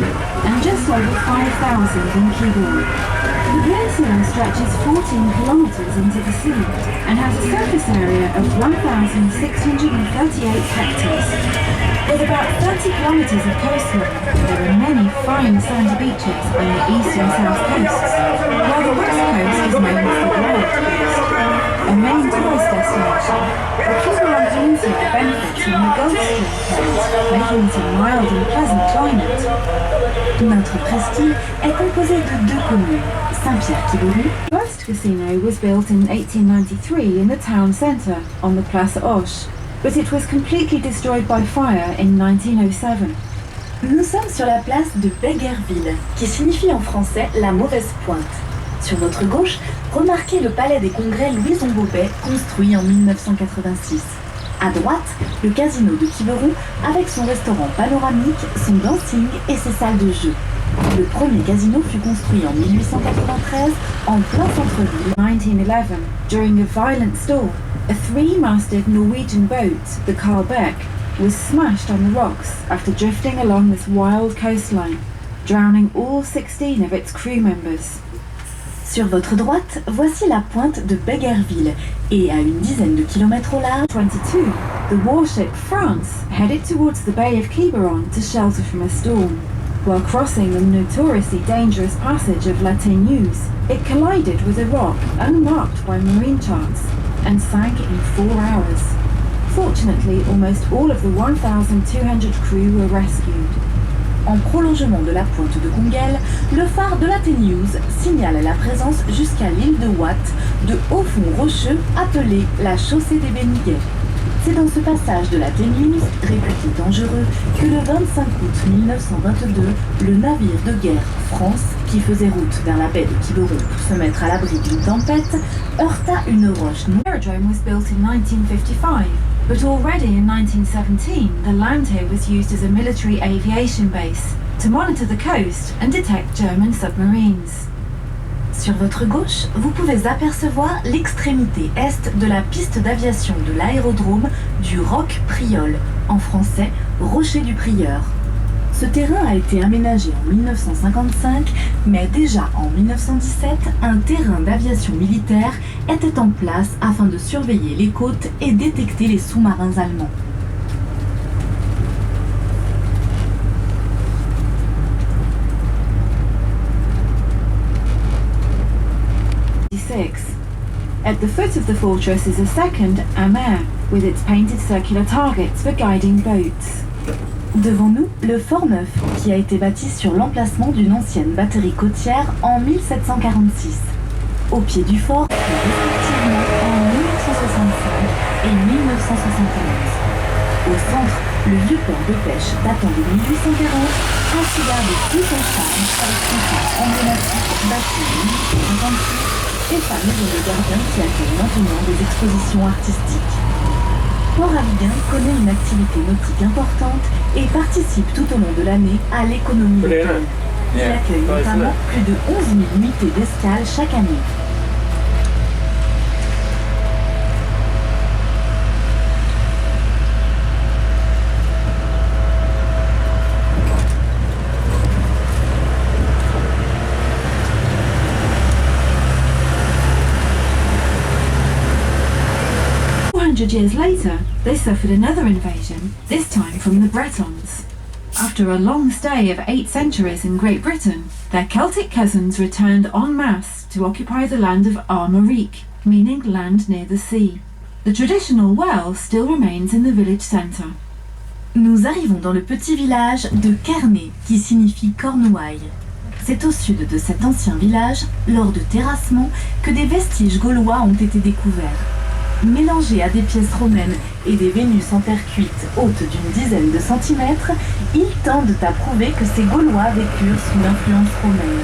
and just over 5,000 in Quiberon. The peninsula stretches 14 kilometers into the sea and has a surface area of 1,638 hectares. With about 30 kilometers of coastline, there are many fine sandy beaches on the east and south coasts, while the west coast is known as the Wild Coast. A main tourist destination, the Quiberon Peninsula benefits from the Gulf Stream current, making it a mild and pleasant climate. Notre presqu'île est composée de deux communes, Saint-Pierre-Quiberon. The first casino was built in 1893 in the town centre, on the Place Hoche, but it was completely destroyed by fire in 1907. Nous sommes sur la place de Bèguerville, qui signifie en français la mauvaise pointe. Sur votre gauche, remarquez le palais des congrès Louison Bobet, construit en 1986. À droite, le casino de Quiberon, avec son restaurant panoramique, son dancing et ses salles de jeu. Le premier casino fut construit en 1893 en plein centre-ville. 1911, during a violent storm, a three-masted Norwegian boat, the Carnac, was smashed on the rocks after drifting along this wild coastline, drowning all 16 of its crew members. Sur votre droite, voici la pointe de Bèguerville et à une dizaine de kilomètres au large. 22, the warship France headed towards the Bay of Quiberon to shelter from a storm. While crossing the notoriously dangerous passage of La Téneuse, it collided with a rock unmarked by marine charts and sank in 4 hours. Fortunately, almost all of the 1,200 crew were rescued. En prolongement de la pointe de Conguel, le phare de la Téneuse signale la présence jusqu'à l'île de Watt de hauts fonds rocheux appelés la chaussée des Béniguets. C'est dans ce passage de la Téneuse, réputé dangereux, que le 25 août 1922, le navire de guerre France, qui faisait route vers la baie de Quiberon pour se mettre à l'abri d'une tempête, heurta une roche noire. The aerodrome was built in 1955. But already in 1917, the land here was used as a military aviation base to monitor the coast and detect German submarines. Sur votre gauche, vous pouvez apercevoir l'extrémité est de la piste d'aviation de l'aérodrome du Roc Priol, en français Rocher du Prieur. Ce terrain a été aménagé en 1955, mais déjà en 1917, un terrain d'aviation militaire était en place afin de surveiller les côtes et détecter les sous-marins allemands. At the foot of the fortress is a second Amer, with its painted circular targets for guiding boats. Devant nous, le Fort Neuf, qui a été bâti sur l'emplacement d'une ancienne batterie côtière en 1746. Au pied du fort, respectivement en 1965 et 1971. Au centre, le vieux port de pêche datant de 1840, ainsi gardé tout son charme avec son phare emblématique bâti en 1856 et sa maison de gardien qui accueille maintenant des expositions artistiques. Port-Avigan connaît une activité nautique importante et participe tout au long de l'année à l'économie locale. Il accueille notamment plus de 11 000 nuitées d'escale chaque année. Years later, they suffered another invasion, this time from the Bretons. After a long stay of 8 centuries in Great Britain, their Celtic cousins returned en masse to occupy the land of Armorique, meaning land near the sea. The traditional well still remains in the village centre. Nous arrivons dans le petit village de Carnac, qui signifie Cornouailles. C'est au sud de cet ancien village, lors de terrassements, que des vestiges gaulois ont été découverts. Mélangés à des pièces romaines et des Vénus en terre cuite hautes d'une dizaine de centimètres, ils tendent à prouver que ces Gaulois vécurent sous l'influence romaine.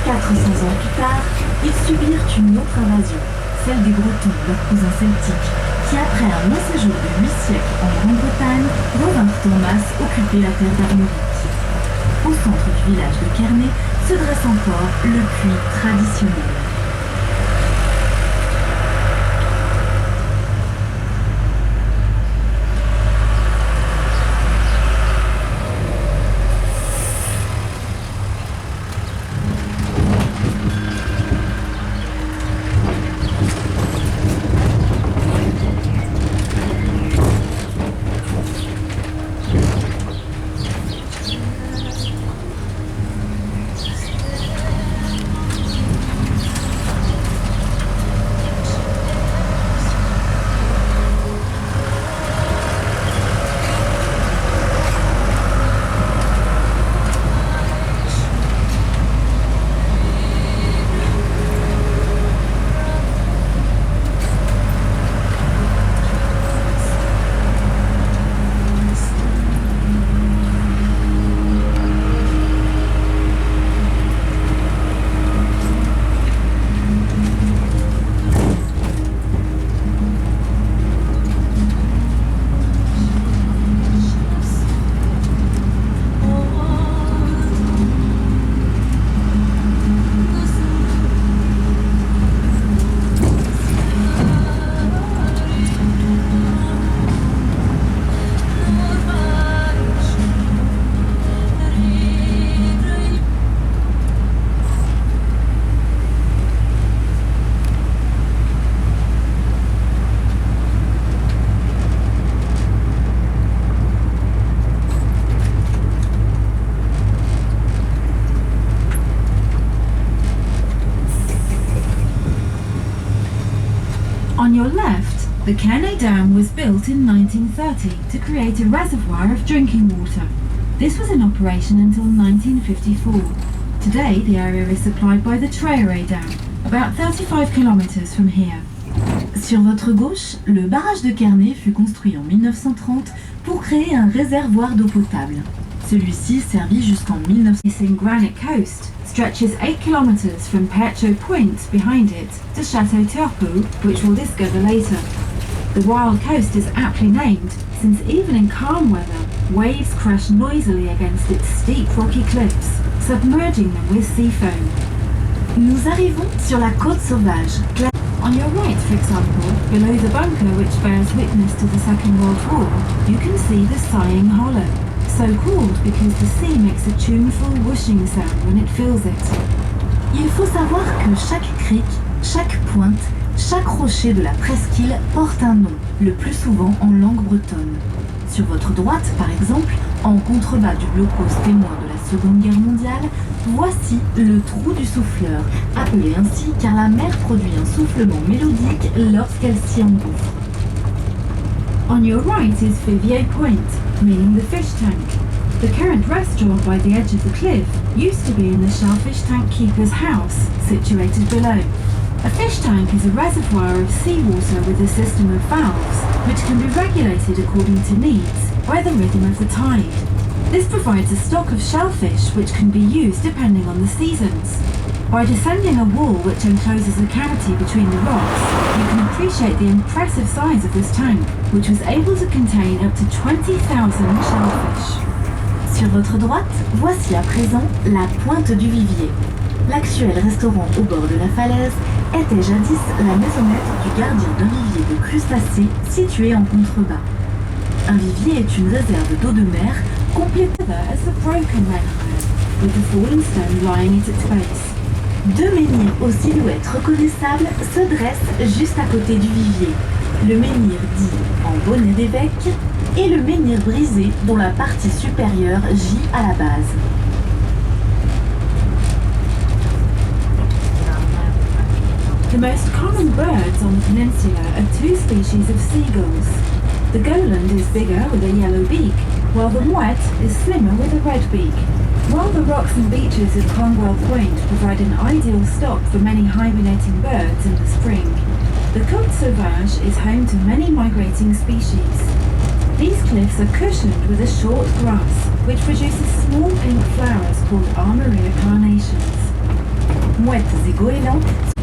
400 ans plus tard, ils subirent une autre invasion, celle des Bretons, leurs cousins celtiques, qui après un long séjour de 8 siècles en Grande-Bretagne, revinrent en masse occuper la terre d'Armorique. Au centre du village de Carnac se dresse encore le puits traditionnel. your left, the Carnac Dam was built in 1930 to create a reservoir of drinking water. This was in operation until 1954. Today, the area is supplied by the Traoré Dam, about 35 kilometers from here. Sur votre gauche, le barrage de Carnac fut construit en 1930 pour créer un réservoir d'eau potable. Celui-ci servit jusqu'en 1900. This in Carnac Coast stretches 8 kilometers from Percho Point behind it to Chateau Turpot, which we'll discover later. The wild coast is aptly named, since even in calm weather, waves crash noisily against its steep rocky cliffs, submerging them with sea foam. Nous arrivons sur la côte sauvage. On your right, for example, below the bunker which bears witness to the Second World War, you can see the Sighing Hollow, so called because the sea makes a tuneful whooshing sound when it fills it. Il faut savoir que chaque crique, chaque pointe, chaque rocher de la presqu'île porte un nom, le plus souvent en langue bretonne. Sur votre droite, par exemple, en contrebas du blocos témoin de la Seconde Guerre mondiale, voici le trou du souffleur, appelé ainsi car la mer produit un soufflement mélodique lorsqu'elle s'y engouffre. On your right is Vivier Point, meaning the fish tank. The current restaurant by the edge of the cliff used to be in the shellfish tank keeper's house, situated below. A fish tank is a reservoir of seawater with a system of valves, which can be regulated according to needs by the rhythm of the tide. This provides a stock of shellfish which can be used depending on the seasons. By descending a wall which encloses a cavity between the rocks, you can appreciate the impressive size of this tank, which was able to contain up to 20,000 shellfish. Sur votre droite, voici à présent la pointe du Vivier. L'actuel restaurant au bord de la falaise était jadis la maisonnette du gardien d'un vivier de crustacés situé en contrebas. Un vivier est une réserve d'eau de mer complétée as the broken manhole, with the fallen stone lying at its base. Deux menhirs aux silhouettes reconnaissables se dressent juste à côté du vivier. Le menhir dit en bonnet d'évêque et le menhir brisé dont la partie supérieure gît à la base. The most common birds on the peninsula are two species of seagulls. The Goland is bigger with a yellow beak, while the Mouette is slimmer with a red beak. While the rocks and beaches of Conwell Point provide an ideal stop for many hibernating birds in the spring, the Côte Sauvage is home to many migrating species. These cliffs are cushioned with a short grass, which produces small pink flowers called armorea carnations. Mouettes et goélands.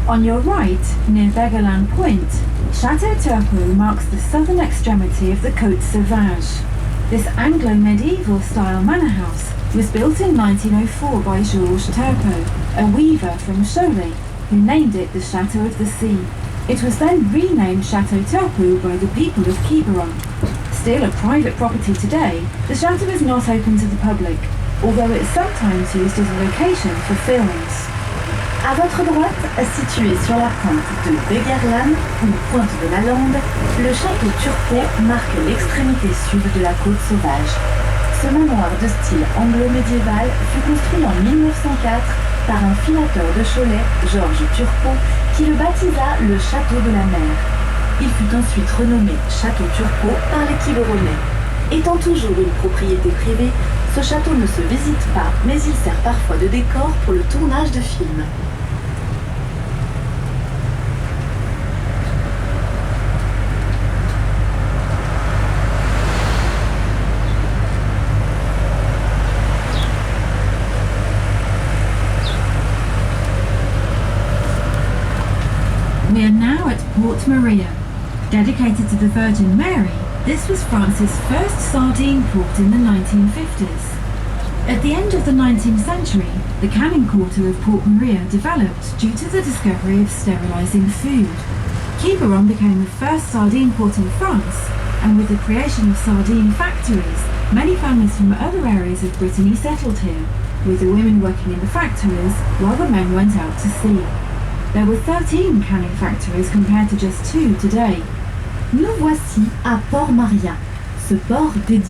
On your right, near Beguelin Point, Chateau Turpot marks the southern extremity of the Côte Sauvage. This Anglo-medieval style manor house was built in 1904 by Georges Turpot, a weaver from Cholet, who named it the Chateau of the Sea. It was then renamed Chateau Turpot by the people of Quiberon. Still a private property today, the chateau is not open to the public, although it's sometimes used as a location for films. À votre droite, situé sur la pointe de Beguerlan, ou pointe de la Lande, le château Turpot marque l'extrémité sud de la côte sauvage. Ce manoir de style anglo-médiéval fut construit en 1904 par un filateur de Cholet, Georges Turpot, qui le baptisa le Château de la Mer. Il fut ensuite renommé Château Turpot par les Quiberonnais. Étant toujours une propriété privée, ce château ne se visite pas, mais il sert parfois de décor pour le tournage de films. We are now at Port Maria. Dedicated to the Virgin Mary, this was France's first sardine port in the 1950s. At the end of the 19th century, the canning quarter of Port Maria developed due to the discovery of sterilising food. Quiberon became the first sardine port in France, and with the creation of sardine factories, many families from other areas of Brittany settled here, with the women working in the factories while the men went out to sea. There were 13 canning factories compared to just 2 today. Nous voici à Port Maria, ce port dédié.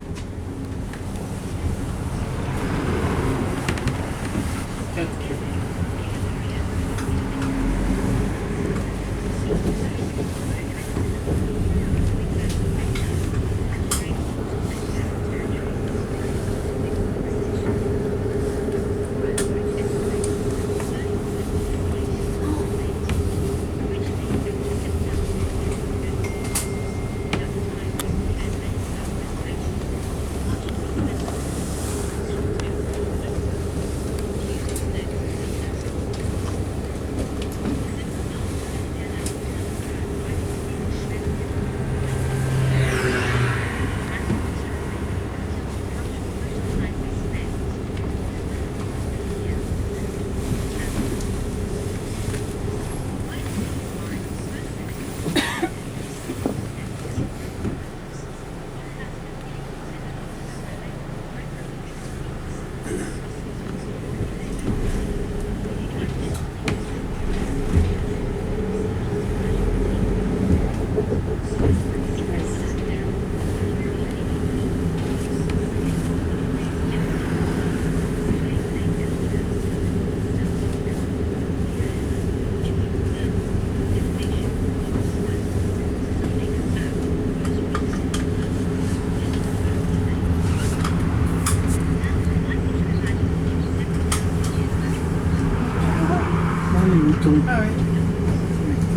Ah oui.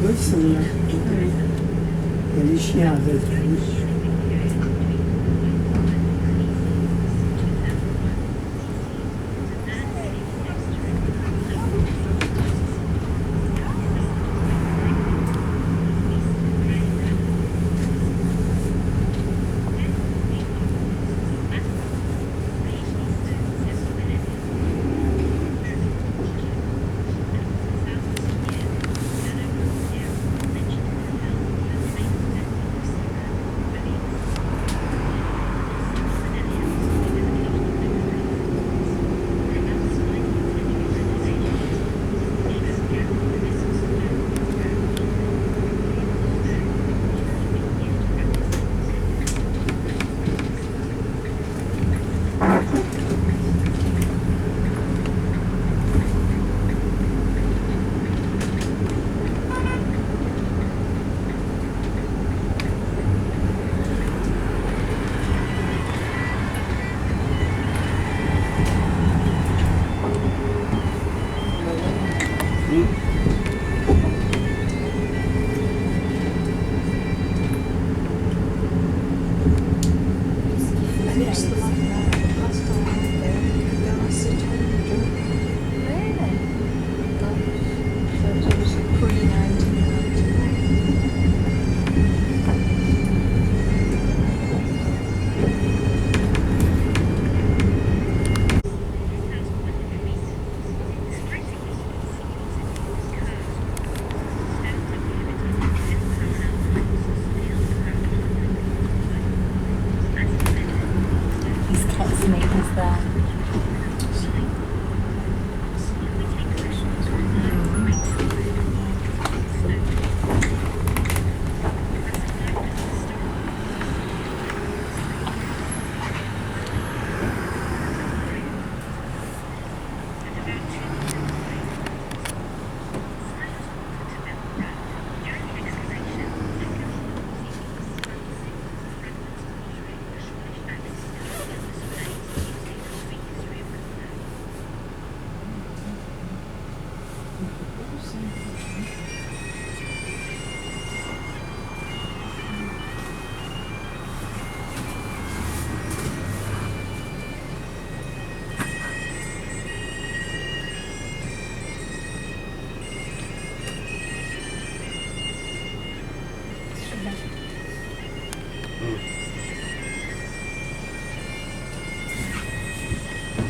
Oui, c'est là. Il y a les chiens avec lui.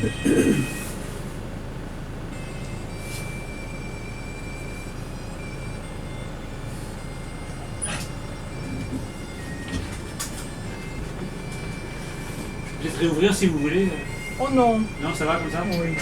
Je vais réouvrir si vous voulez. Oh non. Non, ça va comme ça? Oui.